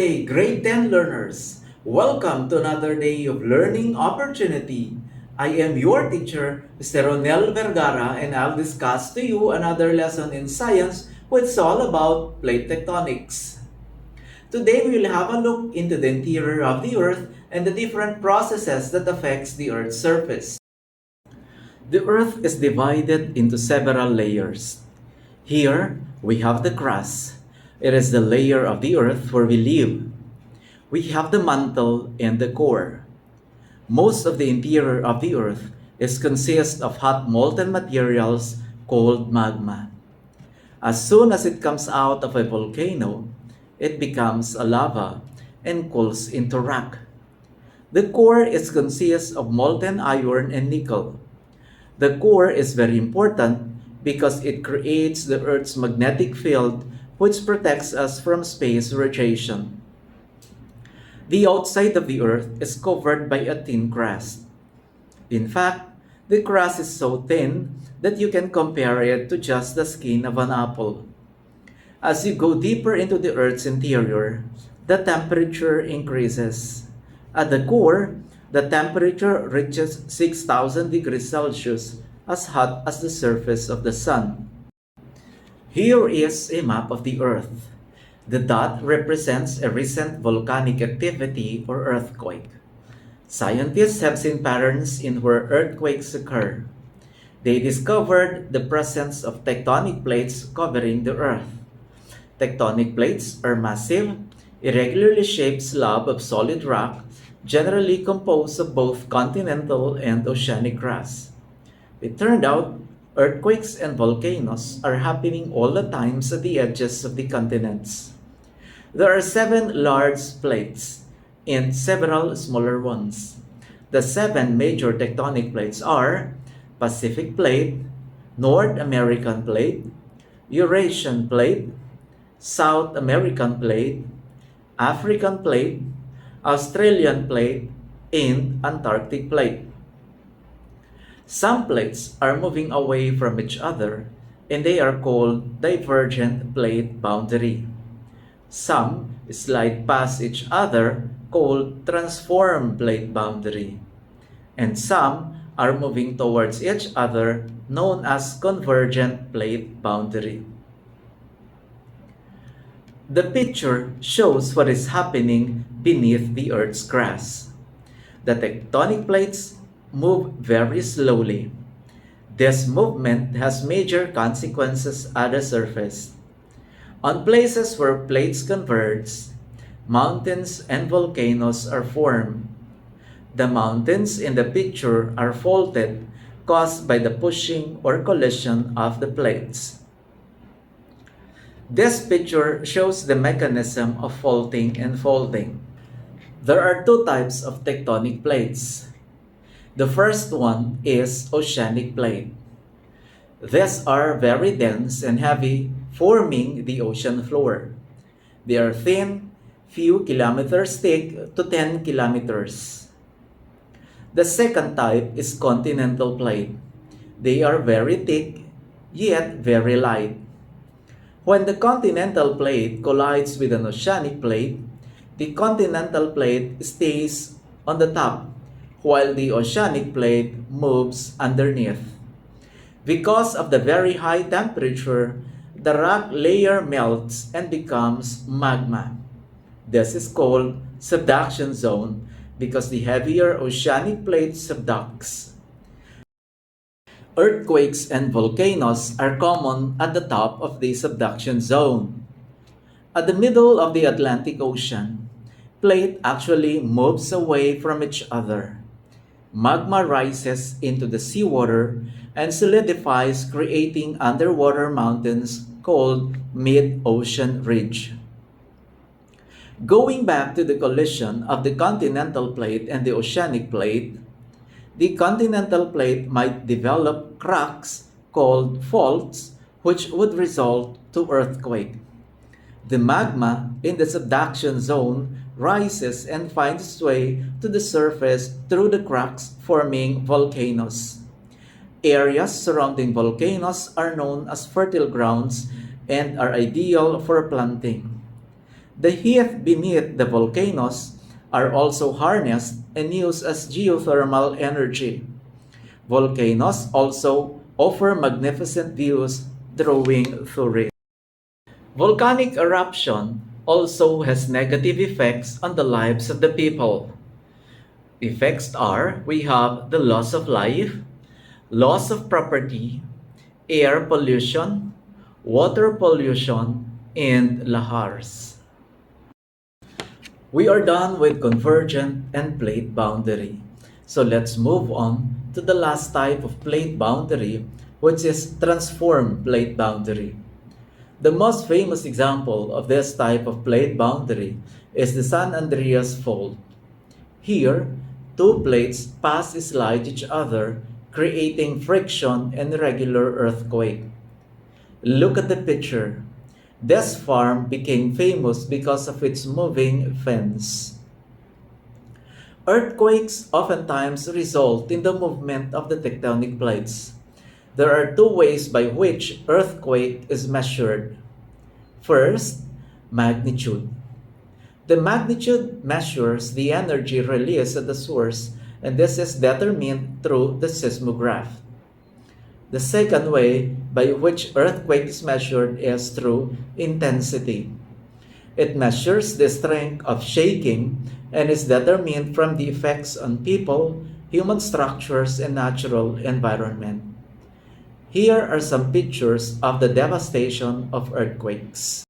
day, grade 10 learners. Welcome to another day of learning opportunity. I am your teacher, Mr. Ronel Vergara, and I'll discuss to you another lesson in science which is all about plate tectonics. Today we will have a look into the interior of the Earth and the different processes that affects the Earth's surface. The Earth is divided into several layers. Here, we have the crust. It is the layer of the Earth where we live. We have the mantle and the core. Most of the interior of the Earth is consist of hot molten materials called magma. As soon as it comes out of a volcano, it becomes a lava and cools into rock. The core is consist of molten iron and nickel. The core is very important because it creates the Earth's magnetic field which protects us from space radiation. The outside of the Earth is covered by a thin crust. In fact, the crust is so thin that you can compare it to just the skin of an apple. As you go deeper into the Earth's interior, the temperature increases. At the core, the temperature reaches 6,000 degrees Celsius, as hot as the surface of the sun. Here is a map of the Earth. The dot represents a recent volcanic activity or earthquake. Scientists have seen patterns in where earthquakes occur. They discovered the presence of tectonic plates covering the Earth. Tectonic plates are massive, irregularly shaped slabs of solid rock, generally composed of both continental and oceanic crust. It turned out earthquakes and volcanoes are happening all the times at the edges of the continents. There are 7 large plates and several smaller ones. The 7 major tectonic plates are Pacific Plate, North American Plate, Eurasian Plate, South American Plate, African Plate, Australian Plate, and Antarctic Plate. Some plates are moving away from each other, and they are called divergent plate boundary. Some slide past each other, called transform plate boundary. And some are moving towards each other, known as convergent plate boundary. The picture shows what is happening beneath the Earth's crust. The tectonic plates move very slowly. This movement has major consequences at the surface. On places where plates converge, mountains and volcanoes are formed. The mountains in the picture are faulted, caused by the pushing or collision of the plates. This picture shows the mechanism of faulting and folding. There are 2 types of tectonic plates. The first one is oceanic plate. These are very dense and heavy, forming the ocean floor. They are thin, few kilometers thick to 10 kilometers. The second type is continental plate. They are very thick, yet very light. When the continental plate collides with an oceanic plate, the continental plate stays on the top, while the oceanic plate moves underneath. Because of the very high temperature, the rock layer melts and becomes magma. This is called subduction zone because the heavier oceanic plate subducts. Earthquakes and volcanoes are common at the top of the subduction zone. At the middle of the Atlantic Ocean, plate actually moves away from each other. Magma rises into the seawater and solidifies, creating underwater mountains called mid-ocean ridge. Going back to the collision of the continental plate and the oceanic plate, the continental plate might develop cracks called faults, which would result to earthquake. The magma in the subduction zone rises and finds its way to the surface through the cracks, forming volcanoes. Areas surrounding volcanoes are known as fertile grounds and are ideal for planting. The heat beneath the volcanoes are also harnessed and used as geothermal energy. Volcanoes also offer magnificent views drawing tourists. Volcanic eruption also has negative effects on the lives of the people. Effects are we have the loss of life, loss of property, air pollution, water pollution, and lahars. We are done with convergent and plate boundary. So let's move on to the last type of plate boundary, which is transform plate boundary. The most famous example of this type of plate boundary is the San Andreas Fault. Here, two plates pass slide each other, creating friction and regular earthquake. Look at the picture. This farm became famous because of its moving fence. Earthquakes oftentimes result in the movement of the tectonic plates. There are two ways by which earthquake is measured. First, magnitude. The magnitude measures the energy released at the source, and this is determined through the seismograph. The second way by which earthquake is measured is through intensity. It measures the strength of shaking and is determined from the effects on people, human structures, and natural environment. Here are some pictures of the devastation of earthquakes.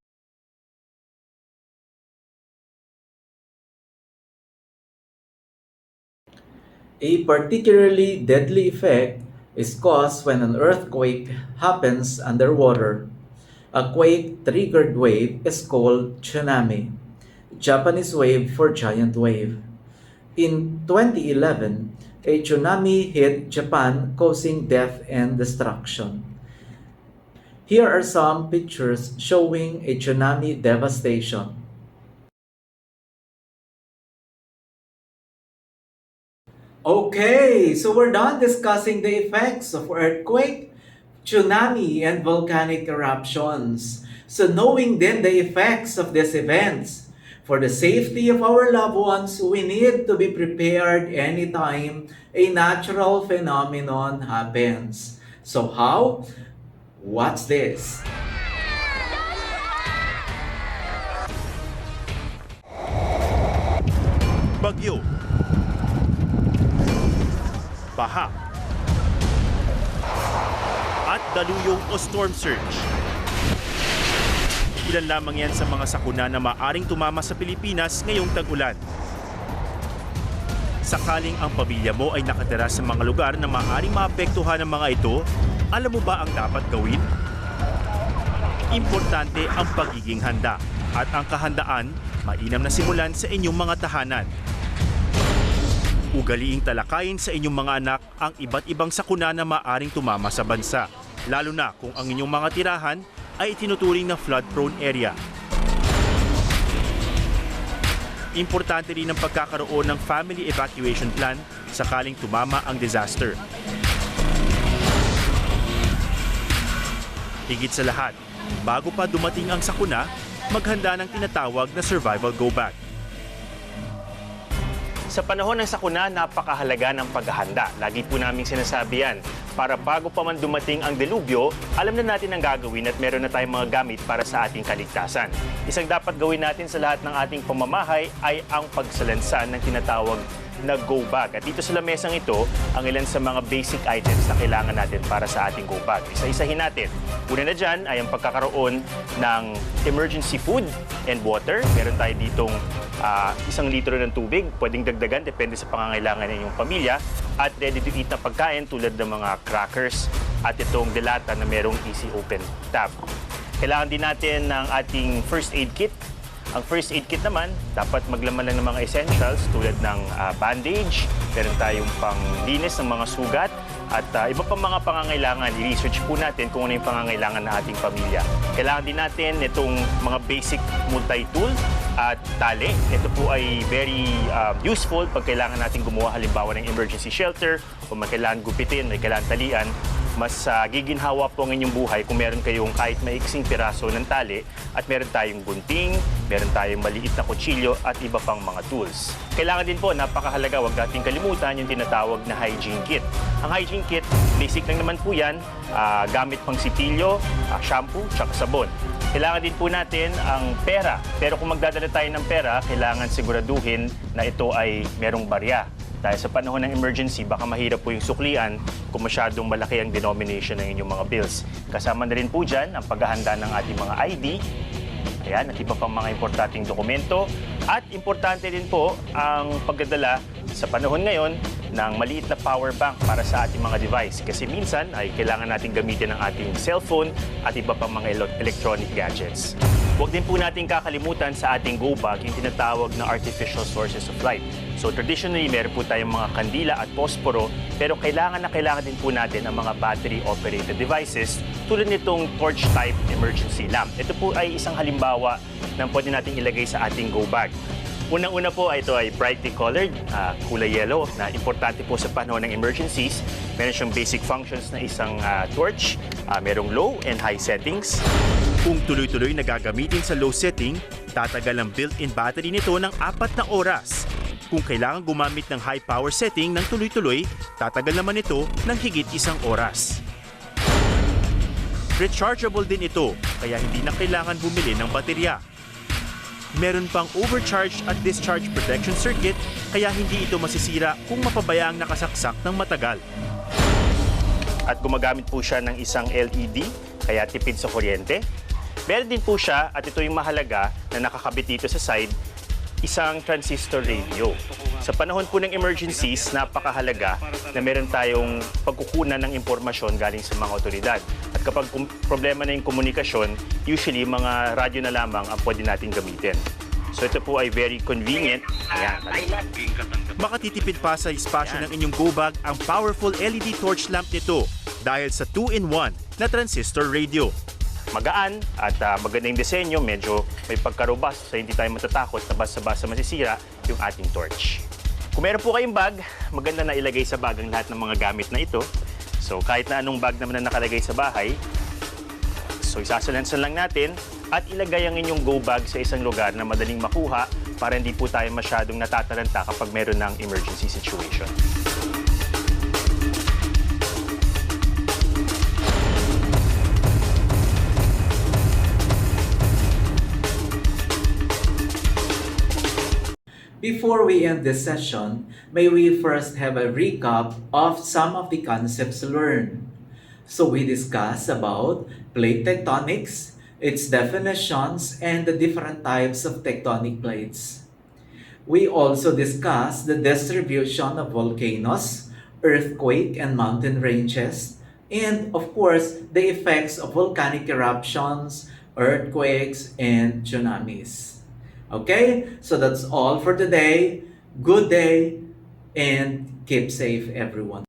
A particularly deadly effect is caused when an earthquake happens underwater. A quake-triggered wave is called tsunami, Japanese wave for giant wave. In 2011, a tsunami hit Japan, causing death and destruction. Here are some pictures showing a tsunami devastation. Okay, so we're done discussing the effects of earthquake, tsunami, and volcanic eruptions. So knowing then the effects of these events, for the safety of our loved ones, we need to be prepared anytime a natural phenomenon happens. So how? What's this? Bagyo, baha, at daluyong o storm surge. Ilan lamang yan sa mga sakuna na maaring tumama sa Pilipinas ngayong tag-ulan. Sakaling ang pamilya mo ay nakatira sa mga lugar na maaring maapektuhan ng mga ito, alam mo ba ang dapat gawin? Importante ang pagiging handa at ang kahandaan mainam na simulan sa inyong mga tahanan. Ugaliing talakayin sa inyong mga anak ang iba't ibang sakuna na maaring tumama sa bansa, lalo na kung ang inyong mga tirahan ay tinuturing na flood-prone area. Importante rin ang pagkakaroon ng family evacuation plan sakaling tumama ang disaster. Higit sa lahat, bago pa dumating ang sakuna, maghanda ng tinatawag na survival go-back. Sa panahon ng sakuna, napakahalaga ng paghahanda. Lagi po naming sinasabi yan. Para bago pa man dumating ang delubyo, alam na natin ang gagawin at meron na tayong mga gamit para sa ating kaligtasan. Isang dapat gawin natin sa lahat ng ating pamamahay ay ang pagsalansan ng tinatawag na go bag. At dito sa lamesang ito, ang ilan sa mga basic items na kailangan natin para sa ating go bag. Isa-isahin natin. Una na dyan ay ang pagkakaroon ng emergency food and water. Meron tayo ditong 1 litro ng tubig. Pwedeng dagdagan, depende sa pangangailangan ng inyong pamilya. At ready-to-eat na pagkain tulad ng mga crackers at itong delata na merong easy open tab. Kailangan din natin ng ating first aid kit. Ang first aid kit naman, dapat maglaman lang ng mga essentials tulad ng bandage, meron tayong panglinis ng mga sugat, at iba pang mga pangangailangan. I-research po natin kung ano yung pangangailangan ng ating pamilya. Kailangan din natin itong mga basic multi-tool at tali. Ito po ay very useful pag kailangan natin gumawa halimbawa ng emergency shelter o may kailangan gupitin, may kailangan talian. mas giginhawa po ang inyong buhay kung meron kayong kahit maiksing piraso ng tali at meron tayong gunting, meron tayong maliit na kutsilyo at iba pang mga tools. Kailangan din po, napakahalaga, huwag nating kalimutan yung tinatawag na hygiene kit. Ang hygiene kit, basic lang naman po yan, gamit pang sipilyo, shampoo, tsaka sabon. Kailangan din po natin ang pera. Pero kung magdadala tayo ng pera, kailangan siguraduhin na ito ay merong barya. Dahil sa panahon ng emergency, baka mahirap po yung suklian kung masyadong malaki ang denomination ng inyong mga bills. Kasama na rin po dyan ang paghahanda ng ating mga ID, ayan, at iba pang mga importanteng dokumento. At importante din po ang pagdadala sa panahon ngayon ng maliit na power bank para sa ating mga device. Kasi minsan ay kailangan natin gamitin ang ating cellphone at iba pang mga electronic gadgets. Huwag din po natin kakalimutan sa ating go bag yung tinatawag na artificial sources of light. So traditionally, meron po tayong mga kandila at posporo, pero kailangan din po natin ang mga battery-operated devices tulad nitong torch-type emergency lamp. Ito po ay isang halimbawa ng pwede nating ilagay sa ating go bag. Unang-una po, ito ay brightly colored, kulay yellow, na importante po sa panahon ng emergencies. Meron siyang basic functions na isang torch, merong low and high settings. Kung tuloy-tuloy na gagamitin sa low setting, tatagal ang built-in battery nito ng 4 na oras. Kung kailangan gumamit ng high power setting ng tuloy-tuloy, tatagal naman ito ng higit 1 oras. Rechargeable din ito, kaya hindi na kailangan bumili ng baterya. Meron pang overcharge at discharge protection circuit, kaya hindi ito masisira kung mapabayaang nakasaksak ng matagal. At gumagamit po siya ng isang LED, kaya tipid sa kuryente. Meron din po siya, at ito yung mahalaga na nakakabit dito sa side, isang transistor radio. Sa panahon po ng emergencies, napakahalaga na meron tayong pagkukunan ng impormasyon galing sa mga otoridad. At kapag problema na yung komunikasyon, usually mga radyo na lamang ang pwede natin gamitin. So ito po ay very convenient. Ayan. Makatitipid pa sa espasyo ng inyong go bag ang powerful LED torch lamp nito dahil sa 2-in-1 na transistor radio. Magaan at magandang disenyo, medyo may pagkarobust so hindi tayo matatakot na basta-basta masisira yung ating torch. Kung meron po kayong bag, maganda na ilagay sa bag ang lahat ng mga gamit na ito. So kahit na anong bag naman na nakalagay sa bahay, so isasalansan lang natin at ilagay ang inyong go bag sa isang lugar na madaling makuha para hindi po tayo masyadong natataranta kapag meron ng emergency situation. Before we end this session, may we first have a recap of some of the concepts learned. So we discussed about plate tectonics, its definitions, and the different types of tectonic plates. We also discussed the distribution of volcanoes, earthquake and mountain ranges, and of course, the effects of volcanic eruptions, earthquakes, and tsunamis. Okay, so that's all for today. Good day and keep safe, everyone.